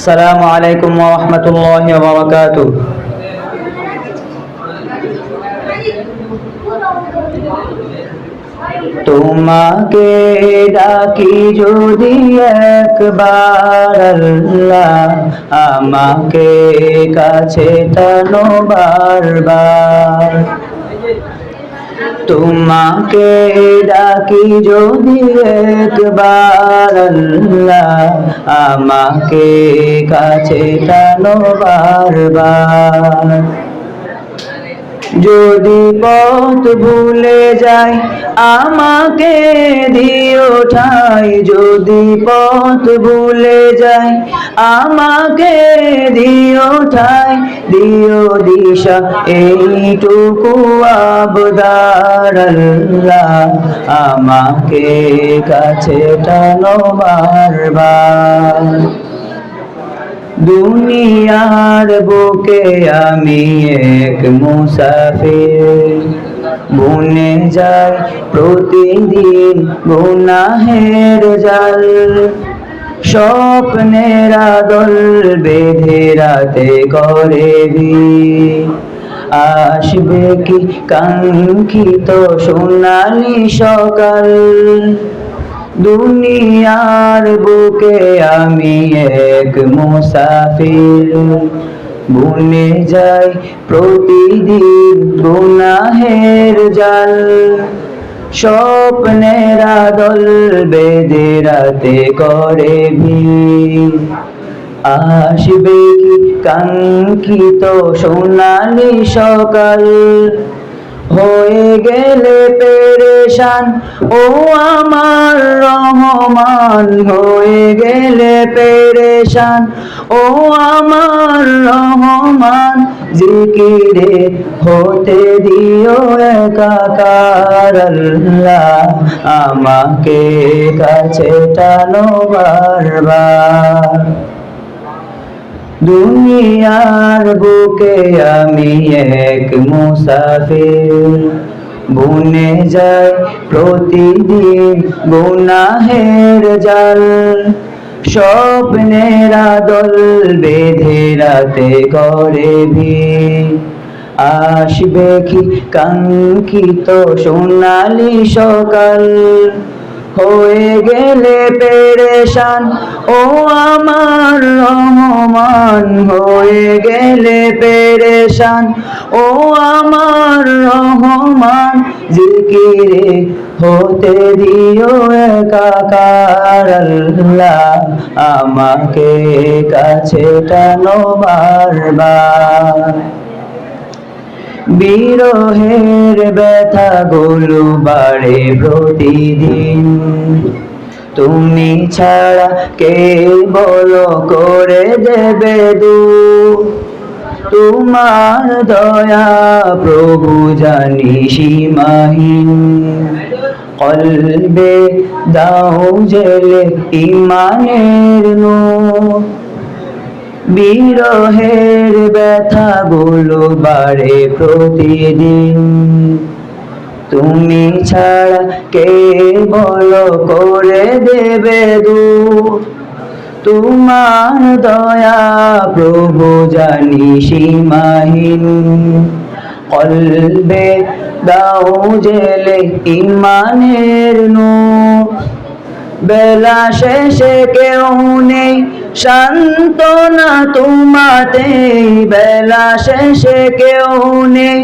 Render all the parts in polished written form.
আসসালামু আলাইকুম ওয়া রাহমাতুল্লাহি ওয়া বারাকাতুহু। তোমাকে ডাকি যদি একবার আল্লাহ, আমাকে কাছে টানো বারবার। তোমাকে ডাকি যদি একবার আল্লাহ, আমাকে কাছে টানো বারবার। যদি পথ ভুলে যাই আমাকে দিও ঠাই, যদি পথ ভুলে যাই আমাকে দিও ঠাই, দিও দিশা এইটুকু আবদার আল্লাহ, আমাকে কাছে টানো বারবার। দুনিয়ার বুকে আমি এক মুসাফির, বুনে যাই প্রতিদিন গুনাহের জাল। স্বপ্নের আদল বেঁধে রাতে করে ভিড়, আসবে কি কাঙ্ক্ষিত সোনালি সকাল। দুনিয়ার বুকে আমি এক মুসাফির, বুনে যাই প্রতিদিন গুনাহের জাল। স্বপ্নের আদল বেঁধে রাতে করে ভিড়, আসবে কি কাঙ্ক্ষিত সোনালি সকাল। হয়ে গেলে পেরেশান ও আমার রহমান, হয়ে গেলে পেরেশান ও আমার রহমান। জিকিরে হতে দিও একাকার আল্লাহ, আমাকে কাছে টানো বারবার। দুনিয়ার বুকে আমি এক মুসাফির, বুনে যাই প্রতিদিন গুনাহের জাল। স্বপ্নের আদল বেঁধে রাতে করে ভিড়, আসবে কি কাঙ্ক্ষিত সোনালি সকাল। হয়ে গেলে পেরেশান ও আমার রহমান, হয়ে গেলে পেরেশান ও আমার রহমান। জিকিরে হতে দিও একাকার আল্লাহ, আমাকে কাছে টানো বারবার। বিরহের ব্যথা গুলো বাড়ে প্রতিদিন, তুমি ছাড়া কে বলো করে দেবে দূর। তোমার দয়া প্রভু জানি সীমাহীন, কলবে দাও জেলে ইমানের নূর। বিরহের ব্যথা গুলো বাড়ে প্রতিদিন, তুমি ছাড়া কে বলো করে দেবে দূর। তোমার দয়া প্রভু জানি সীমাহীন, কলবে দাও জেলে ইমানের নূর। বেলা শেষে কেউ নেই সান্ত্বনা তোমাতে, বেলা শেষে কেউ নেই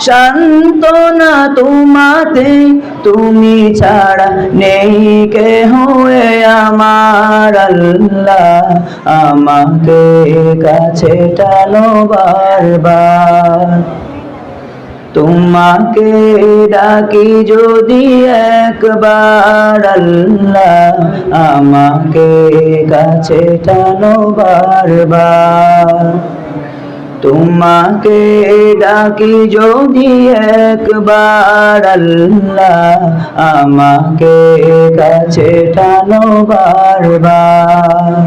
সান্ত্বনা তোমাতে। তুমি ছাড়া নেই কেহ আমার আল্লাহ, আমাকে কাছে টানো বারবার। তোমাকে ডাকি যদি একবার আল্লাহ, আমাকে কাছে টানো বারবার। তোমাকে ডাকি যদি একবার আল্লাহ, আমাকে কাছে টানো বারবার।